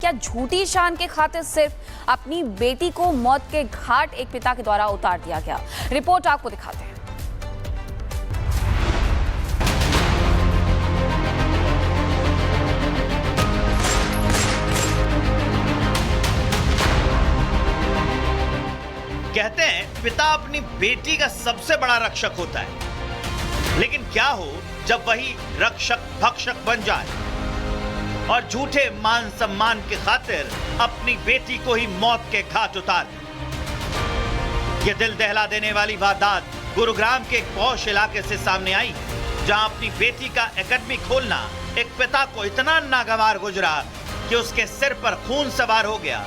क्या झूठी शान के खातिर सिर्फ अपनी बेटी को मौत के घाट एक पिता के द्वारा उतार दिया गया? रिपोर्ट आपको दिखाते हैं। कहते हैं पिता अपनी बेटी का सबसे बड़ा रक्षक होता है, लेकिन क्या हो जब वही रक्षक भक्षक बन जाए और झूठे मान सम्मान की खातिर अपनी बेटी को ही मौत के घाट उतार दे। यह दिल दहला देने वाली वारदात गुरुग्राम के एक पॉश इलाके से सामने आई, जहां अपनी बेटी का एकेडमी खोलना एक पिता को इतना नागवार गुजरा कि उसके सिर पर खून सवार हो गया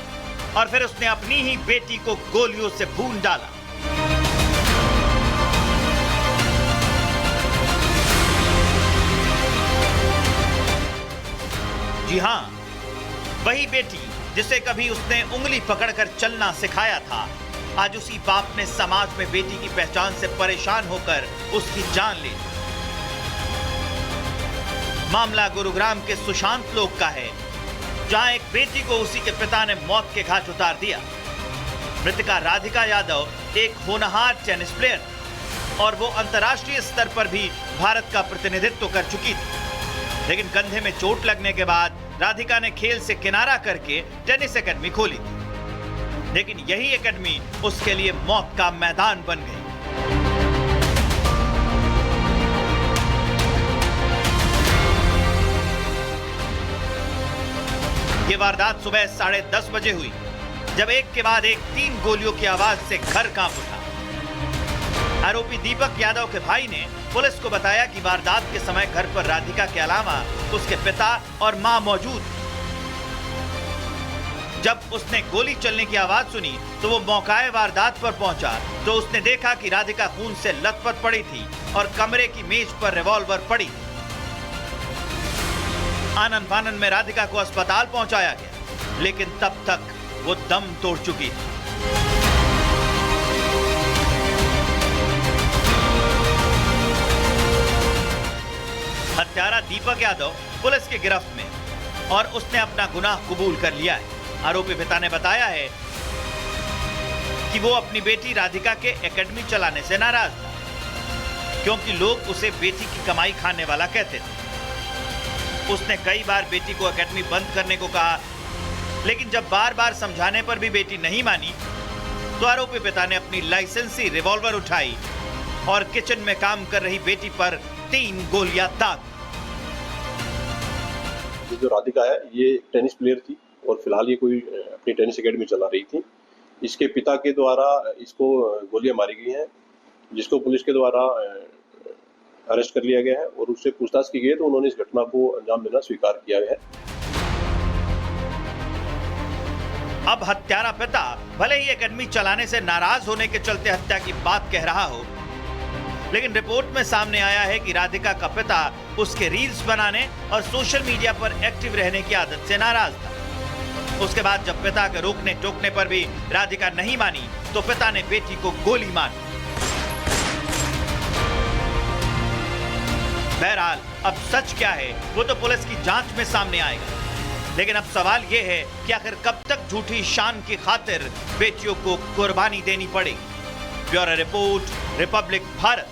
और फिर उसने अपनी ही बेटी को गोलियों से भून डाला। जी हां, वही बेटी जिसे कभी उसने उंगली पकड़कर चलना सिखाया था, आज उसी बाप ने समाज में बेटी की पहचान से परेशान होकर उसकी जान ले ली। मामला गुरुग्राम के सुशांत लोक का है, जहां एक बेटी को उसी के पिता ने मौत के घाट उतार दिया। मृतका राधिका यादव एक होनहार टेनिस प्लेयर और वो अंतर्राष्ट्रीय स्तर पर भी भारत का प्रतिनिधित्व कर चुकी थी, लेकिन कंधे में चोट लगने के बाद राधिका ने खेल से किनारा करके टेनिस एकेडमी खोली थी, लेकिन यही एकेडमी उसके लिए मौत का मैदान बन गई। ये वारदात सुबह 10:30 बजे हुई, जब एक के बाद एक 3 गोलियों की आवाज से घर कांप उठा। आरोपी दीपक यादव के भाई ने पुलिस को बताया कि वारदात के समय घर पर राधिका के अलावा उसके पिता और मां मौजूद। जब उसने गोली चलने की आवाज सुनी तो वो मौकाए वारदात पर पहुंचा, तो उसने देखा कि राधिका खून से लथपथ पड़ी थी और कमरे की मेज पर रिवॉल्वर पड़ी। आनन फानन में राधिका को अस्पताल पहुंचाया गया, लेकिन तब तक वो दम तोड़ चुकी थी। हत्यारा दीपक यादव पुलिस की गिरफ्त में और उसने अपना गुनाह कबूल कर लिया है। आरोपी पिता ने बताया है कि वो अपनी बेटी राधिका के एकेडमी चलाने से नाराज था, क्योंकि लोग उसे बेटी की कमाई खाने वाला कहते थे। उसने कई बार बेटी को एकेडमी बंद करने को कहा, लेकिन जब बार बार समझाने पर भी बेटी नहीं मानी, तो आरोपी पिता ने अपनी लाइसेंसी रिवॉल्वर उठाई और किचन में काम कर रही बेटी पर 3 गोलियां दाग। जो राधिका है ये टेनिस प्लेयर थी और फिलहाल ये कोई अपनी टेनिस एकेडमी चला रही थी। इसके पिता के द्वारा इसको गोलियां मारी गई हैं, जिसको पुलिस के द्वारा अरेस्ट कर लिया गया है और उससे पूछताछ की गई तो उन्होंने इस घटना को अंजाम देना स्वीकार किया है। अब हत्यारा पिता भले ही एकेडमी चलाने से नाराज होने के चलते हत्या की बात कह रहा हो, लेकिन रिपोर्ट में सामने आया है कि राधिका का पिता उसके रील्स बनाने और सोशल मीडिया पर एक्टिव रहने की आदत से नाराज था। उसके बाद जब पिता के रोकने टोकने पर भी राधिका नहीं मानी, तो पिता ने बेटी को गोली मार दी। बहरहाल अब सच क्या है वो तो पुलिस की जांच में सामने आएगा, लेकिन अब सवाल ये है कि आखिर कब तक झूठी शान की खातिर बेटियों को कुर्बानी देनी पड़ेगी। Bureau report, Republic Bharat.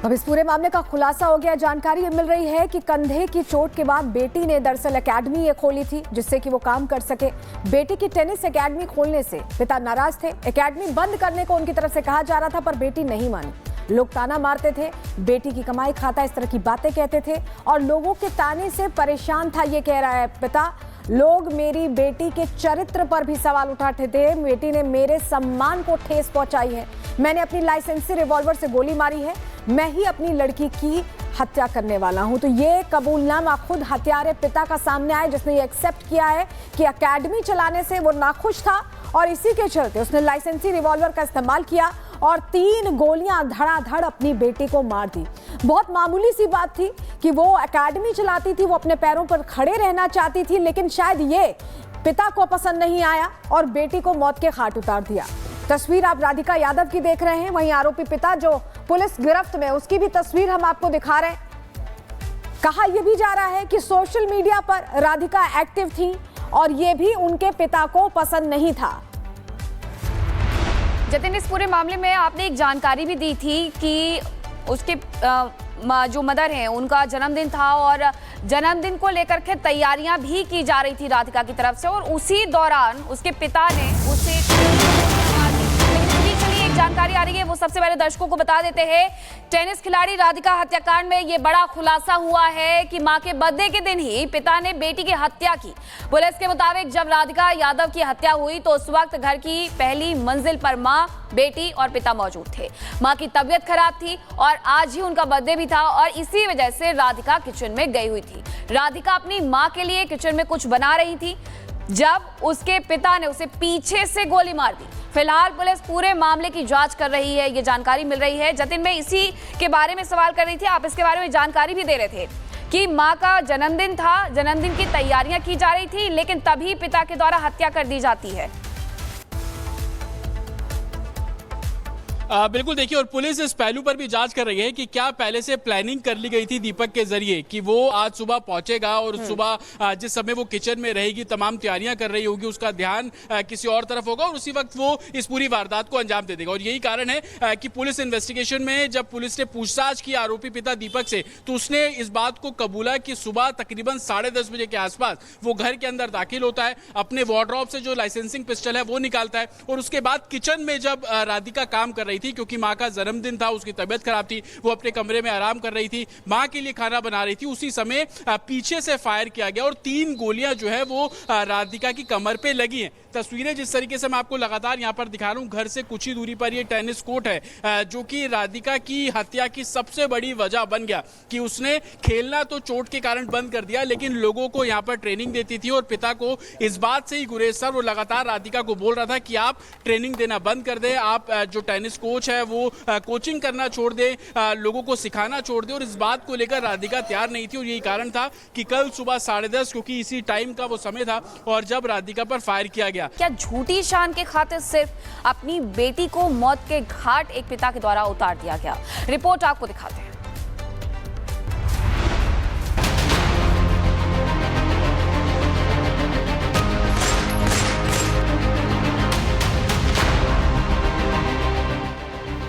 अब इस पूरे मामले का खुलासा हो गया। जानकारी मिल रही है कि कंधे की चोट के बाद बेटी ने दरअसल एकेडमी ये खोली थी, जिससे कि वो काम कर सके। बेटी की टेनिस एकेडमी खोलने से पिता नाराज थे। एकेडमी बंद करने को उनकी तरफ से कहा जा रहा था, पर बेटी नहीं मानी। लोग ताना मारते थे, बेटी की कमाई खाता, इस तरह की बातें कहते थे और लोगों के ताने से परेशान था, ये कह रहा है पिता। लोग मेरी बेटी के चरित्र पर भी सवाल उठाते थे। बेटी ने मेरे सम्मान को ठेस पहुंचाई है। मैंने अपनी लाइसेंसी रिवॉल्वर से गोली मारी है। मैं ही अपनी लड़की की हत्या करने वाला हूं। तो ये कबूलनामा खुद हत्यारे पिता का सामने आया, जिसने ये एक्सेप्ट किया है कि एकेडमी चलाने से वो नाखुश था और इसी के चलते उसने लाइसेंसी रिवॉल्वर का इस्तेमाल किया और 3 गोलियां धड़ाधड़ अपनी बेटी को मार दी। बहुत मामूली सी बात थी कि वो एकेडमी चलाती थी, वो अपने पैरों पर खड़े रहना चाहती थी, लेकिन शायद ये पिता को पसंद नहीं आया और बेटी को मौत के घाट उतार दिया। तस्वीर आप राधिका यादव की देख रहे हैं, वहीं आरोपी पिता जो पुलिस गिरफ्त में, उसकी भी तस्वीर हम आपको दिखा रहे हैं। कहा यह भी जा रहा है कि सोशल मीडिया पर राधिका एक्टिव थी और ये भी उनके पिता को पसंद नहीं था। जतिन, इस पूरे मामले में आपने एक जानकारी भी दी थी कि उसके जो मदर हैं उनका जन्मदिन था और जन्मदिन को लेकर के तैयारियां भी की जा रही थी राधिका की तरफ से, और उसी दौरान उसके पिता ने उसे एक जानकारी आ रही है, वो सबसे पहले दर्शकों को बता देते हैं। टेनिस खिलाड़ी राधिका हत्याकांड में ये बड़ा खुलासा हुआ है कि मां के बर्थडे के दिन ही पिता ने बेटी की हत्या की। पुलिस के मुताबिक जब राधिका यादव की हत्या हुई तो उस वक्त घर की पहली मंजिल पर मां, बेटी और पिता मौजूद थे। मां की तबीयत खराब थी और आज ही उनका बर्थडे भी था और इसी वजह से राधिका किचन में गई हुई थी। राधिका अपनी मां के लिए किचन में कुछ बना रही थी जब उसके पिता ने उसे पीछे से गोली मार दी। फिलहाल पुलिस पूरे मामले की जांच कर रही है, ये जानकारी मिल रही है। जतिन, मैं इसी के बारे में सवाल कर रही थी, आप इसके बारे में जानकारी भी दे रहे थे कि मां का जन्मदिन था, जन्मदिन की तैयारियां की जा रही थी, लेकिन तभी पिता के द्वारा हत्या कर दी जाती है। बिल्कुल, देखिए, और पुलिस इस पहलू पर भी जांच कर रही है कि क्या पहले से प्लानिंग कर ली गई थी दीपक के जरिए कि वो आज सुबह पहुंचेगा और सुबह जिस समय वो किचन में रहेगी, तमाम तैयारियां कर रही होगी, उसका ध्यान किसी और तरफ होगा और उसी वक्त वो इस पूरी वारदात को अंजाम दे देगा। और यही कारण है कि पुलिस इन्वेस्टिगेशन में जब पुलिस ने पूछताछ की आरोपी पिता दीपक से, तो उसने इस बात को कबूला कि सुबह तकरीबन 10:30 बजे के आसपास वो घर के अंदर दाखिल होता है, अपने वार्डरोब से जो लाइसेंसिंग पिस्टल है वो निकालता है और उसके बाद किचन में जब राधिका काम कर रही थी, क्योंकि मां का जन्मदिन था, उसकी तबीयत खराब थी, वो अपने कमरे में आराम कर रही थी, मां के लिए खाना बना रही थी, उसी समय पीछे से फायर किया गया और 3 गोलियां जो है वो राधिका की कमर पे लगी हैं। तस्वीरें जिस तरीके से मैं आपको लगातार यहां पर दिखा रहा हूं, घर से कुछ ही दूरी पर ये टेनिस कोर्ट है जो कि राधिका की हत्या की सबसे बड़ी वजह बन गया कि उसने खेलना तो चोट के कारण बंद कर दिया, लेकिन लोगों को यहां पर ट्रेनिंग देती थी और पिता को इस बात से ही गुरेज था। वो लगातार राधिका को बोल रहा था कि आप ट्रेनिंग देना बंद कर दें, आप जो टेनिस कोच है वो कोचिंग करना छोड़ दे, लोगों को सिखाना छोड़ दे, और इस बात को लेकर राधिका तैयार नहीं थी। और यही कारण था कि कल सुबह 10:30, क्योंकि इसी टाइम का वो समय था, और जब राधिका पर फायर किया गया। क्या झूठी शान के खातिर सिर्फ अपनी बेटी को मौत के घाट एक पिता के द्वारा उतार दिया गया? रिपोर्ट आपको दिखाते हैं।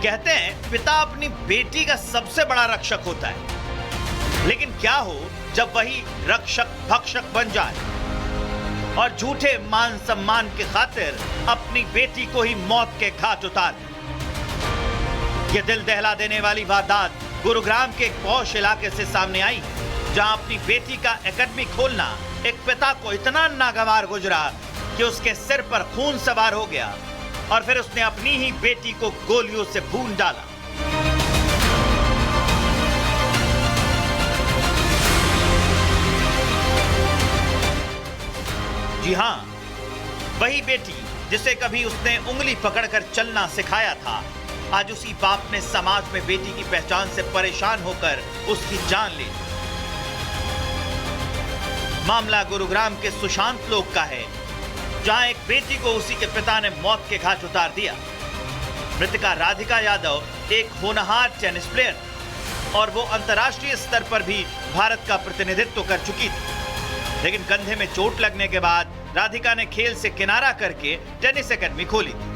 कहते हैं पिता अपनी बेटी का सबसे बड़ा रक्षक होता है, लेकिन क्या हो जब वही रक्षक भक्षक बन जाए और झूठे मान सम्मान की खातिर अपनी बेटी को ही मौत के घाट उतार दे। ये दिल दहला देने वाली वारदात गुरुग्राम के एक पौष इलाके से सामने आई है, जहां अपनी बेटी का एकेडमी खोलना एक पिता को इतना नागवार गुजरा कि उसके सिर पर खून सवार हो गया और फिर उसने अपनी ही बेटी को गोलियों से भून डाला। जी हां, वही बेटी जिसे कभी उसने उंगली पकड़कर चलना सिखाया था, आज उसी बाप ने समाज में बेटी की पहचान से परेशान होकर उसकी जान ले ली। मामला गुरुग्राम के सुशांत लोक का है, जहां एक बेटी को उसी के पिता ने मौत के घाट उतार दिया। मृतका राधिका यादव एक होनहार टेनिस प्लेयर और वो अंतर्राष्ट्रीय स्तर पर भी भारत का प्रतिनिधित्व कर चुकी थी, लेकिन कंधे में चोट लगने के बाद राधिका ने खेल से किनारा करके टेनिस एकेडमी खोली थी,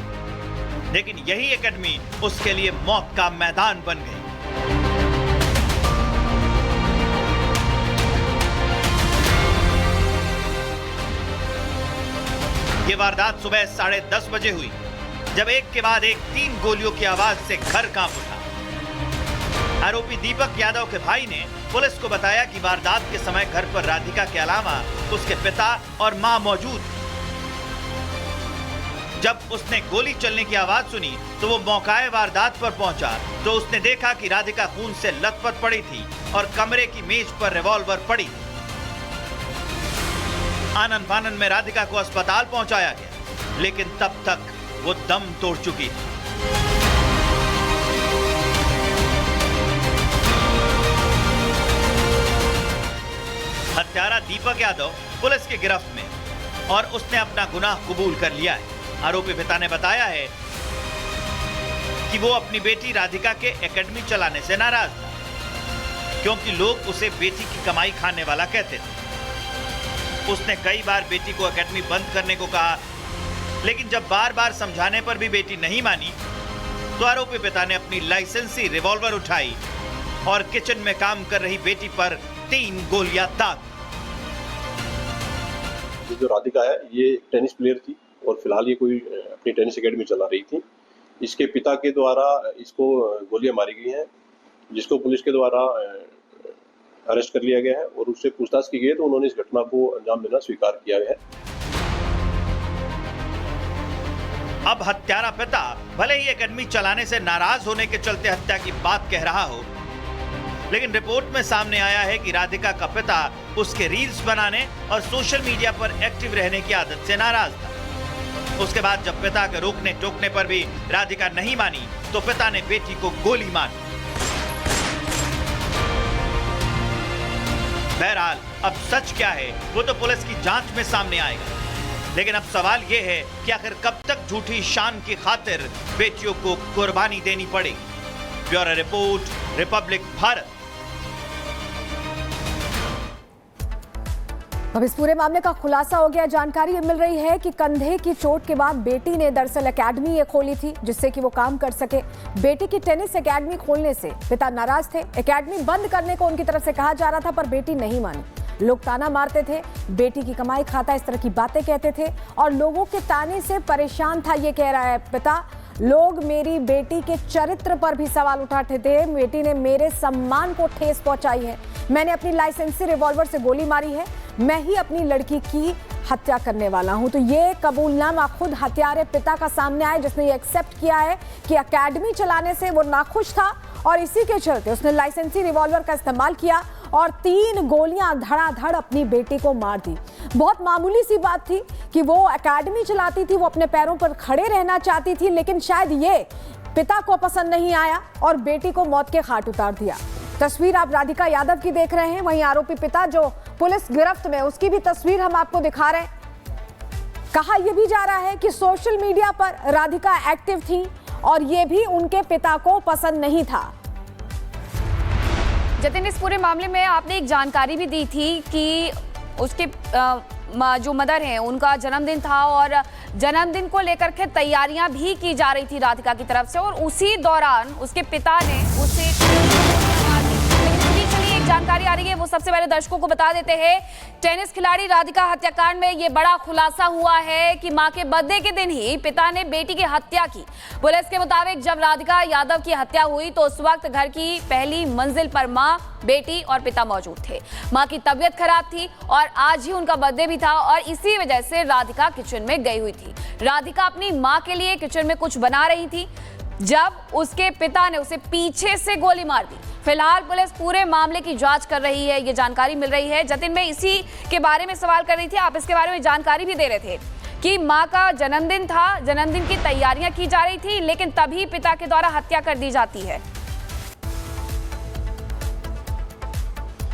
लेकिन यही एकेडमी उसके लिए मौत का मैदान बन गई। ये वारदात सुबह 10:30 बजे हुई, जब एक के बाद एक 3 गोलियों की आवाज से घर कांप उठा। आरोपी दीपक यादव के भाई ने पुलिस को बताया कि वारदात के समय घर पर राधिका के अलावा उसके पिता और मां मौजूद थे। जब उसने गोली चलने की आवाज सुनी तो वो मौकाए वारदात पर पहुंचा, तो उसने देखा कि राधिका खून से लथपथ पड़ी थी और कमरे की मेज पर रिवॉल्वर पड़ी। आनन फानन में राधिका को अस्पताल पहुंचाया गया, लेकिन तब तक वो दम तोड़ चुकी थी। हत्यारा दीपक यादव पुलिस की गिरफ्त में और उसने अपना गुनाह कबूल कर लिया है। आरोपी पिता ने बताया है कि वो अपनी बेटी राधिका के एकेडमी चलाने से नाराज था, क्योंकि लोग उसे बेटी की कमाई खाने वाला कहते थे। उसने कई बार बेटी को एकेडमी बंद करने को कहा, लेकिन जब बार बार समझाने पर भी बेटी नहीं मानी तो आरोपी पिता ने अपनी लाइसेंसी रिवॉल्वर उठाई और किचन में काम कर रही बेटी पर 3 गोलियां दाग। ये जो राधिका है ये टेनिस प्लेयर थी और फिलहाल ये कोई अपनी टेनिस एकेडमी चला रही थी। इसके पिता के द्वारा इसको गोलियां मारी गई हैं, जिसको पुलिस के द्वारा अरेस्ट कर लिया गया है और उससे पूछताछ की गई तो उन्होंने इस घटना को अंजाम देना स्वीकार किया है। अब हत्यारा पिता भले ही एकेडमी चलाने से नाराज होने के चलते हत्या की बात कह रहा हो, लेकिन रिपोर्ट में सामने आया है कि राधिका का पिता उसके रील्स बनाने और सोशल मीडिया पर एक्टिव रहने की आदत से नाराज था। उसके बाद जब पिता के रोकने टोकने पर भी राधिका नहीं मानी तो पिता ने बेटी को गोली मारी। बहरहाल अब सच क्या है वो तो पुलिस की जांच में सामने आएगा, लेकिन अब सवाल ये है कि आखिर कब तक झूठी शान की खातिर बेटियों को कुर्बानी देनी पड़ेगी। Bureau report, Republic Bharat. अब इस पूरे मामले का खुलासा हो गया। जानकारी मिल रही है कि कंधे की चोट के बाद बेटी ने दरअसल एकेडमी खोली थी जिससे कि वो काम कर सके। बेटी की टेनिस एकेडमी खोलने से पिता नाराज थे। एकेडमी बंद करने को उनकी तरफ से कहा जा रहा था पर बेटी नहीं मानी। लोग ताना मारते थे, बेटी की कमाई खाता, इस तरह की बातें कहते थे और लोगों के ताने से परेशान था, ये कह रहा है पिता। लोग मेरी बेटी के चरित्र पर भी सवाल उठाते थे। बेटी ने मेरे सम्मान को ठेस पहुंचाई है। मैंने अपनी लाइसेंसी रिवॉल्वर से गोली मारी है। मैं ही अपनी लड़की की हत्या करने वाला हूं। तो ये कबूलनामा खुद हत्यारे पिता का सामने आया, जिसने ये एक्सेप्ट किया है कि एकेडमी चलाने से वो नाखुश था और इसी के चलते उसने लाइसेंसी रिवॉल्वर का इस्तेमाल किया और 3 गोलियां धड़ाधड़ अपनी बेटी को मार दी। बहुत मामूली सी बात थी कि वो एकेडमी चलाती थी, वो अपने पैरों पर खड़े रहना चाहती थी, लेकिन शायद ये पिता को पसंद नहीं आया और बेटी को मौत के घाट उतार दिया। तस्वीर आप राधिका यादव की देख रहे हैं, वहीं आरोपी पिता जो पुलिस गिरफ्त में, उसकी भी तस्वीर हम आपको दिखा रहे हैं। कहा यह भी जा रहा है कि सोशल मीडिया पर राधिका एक्टिव थी और ये भी उनके पिता को पसंद नहीं था। जतिन, इस पूरे मामले में आपने एक जानकारी भी दी थी कि उसके जो मदर हैं उनका जन्मदिन था और जन्मदिन को लेकर के तैयारियां भी की जा रही थी राधिका की तरफ से और उसी दौरान उसके पिता ने उसे जानकारी आ रही है, वो सबसे पहले दर्शकों को बता देते हैं। टेनिस खिलाड़ी राधिका हत्याकांड में ये बड़ा खुलासा हुआ है कि मां के बर्थडे के दिन ही पिता ने बेटी की हत्या की। पुलिस के मुताबिक जब राधिका यादव की हत्या हुई तो उस वक्त घर की पहली मंजिल पर मां, बेटी और पिता मौजूद थे। मां की तबीयत खराब थी और आज ही उनका बर्थडे भी था और इसी वजह से राधिका किचन में गई हुई थी। राधिका अपनी मां के लिए किचन में कुछ बना रही थी जब उसके पिता ने उसे पीछे से गोली मार दी। फिलहाल पुलिस पूरे मामले की जांच कर रही है, ये जानकारी मिल रही है। जतिन, मैं इसी के बारे में सवाल कर रही थी, आप इसके बारे में जानकारी भी दे रहे थे कि मां का जन्मदिन था, जन्मदिन की तैयारियां की जा रही थी, लेकिन तभी पिता के द्वारा हत्या कर दी जाती है।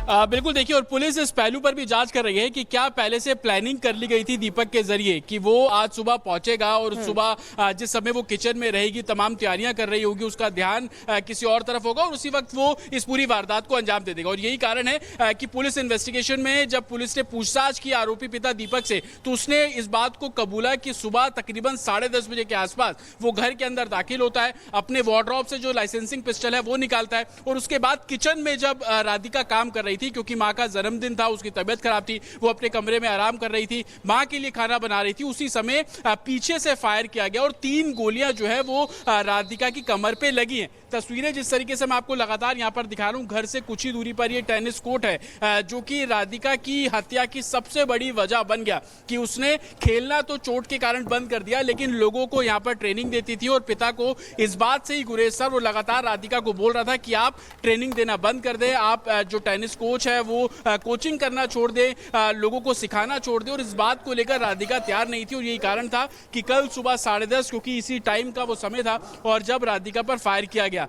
बिल्कुल, देखिए, और पुलिस इस पहलू पर भी जांच कर रही है कि क्या पहले से प्लानिंग कर ली गई थी दीपक के जरिए कि वो आज सुबह पहुंचेगा और सुबह जिस समय वो किचन में रहेगी, तमाम तैयारियां कर रही होगी, उसका ध्यान किसी और तरफ होगा और उसी वक्त वो इस पूरी वारदात को अंजाम दे देगा। और यही कारण है कि पुलिस इन्वेस्टिगेशन में जब पुलिस ने पूछताछ की आरोपी पिता दीपक से तो उसने इस बात को कबूला कि सुबह तकरीबन 10:30 बजे के आसपास वो घर के अंदर दाखिल होता है, अपने वार्डरोब से जो लाइसेंसिंग पिस्टल है वो निकालता है और उसके बाद किचन में जब राधिका काम कर रही थी, क्योंकि मां का जन्मदिन था, उसकी तबीयत खराब थी, वो अपने कमरे में आराम कर रही थी, मां के लिए खाना बना रही थी, उसी समय पीछे से फायर किया गया और 3 गोलियां जो है वो राधिका की कमर पे लगी हैं। तस्वीरें जिस तरीके से मैं आपको लगातार यहां पर दिखा रहा हूं, घर से कुछ ही दूरी पर ये टेनिस कोर्ट है जो कि राधिका की हत्या की सबसे बड़ी वजह बन गया कि उसने खेलना तो चोट के कारण बंद कर दिया, लेकिन लोगों को यहां पर ट्रेनिंग देती थी और पिता को इस बात से ही गुरेज था। वो लगातार राधिका को बोल रहा था कि आप ट्रेनिंग देना बंद कर दें, आप जो टेनिस कोच है वो कोचिंग करना छोड़ दें, लोगों को सिखाना छोड़ दें। और इस बात को लेकर राधिका तैयार नहीं थी और यही कारण था कि कल सुबह 10:30, क्योंकि इसी टाइम का वो समय था और जब राधिका पर फायर किया गया।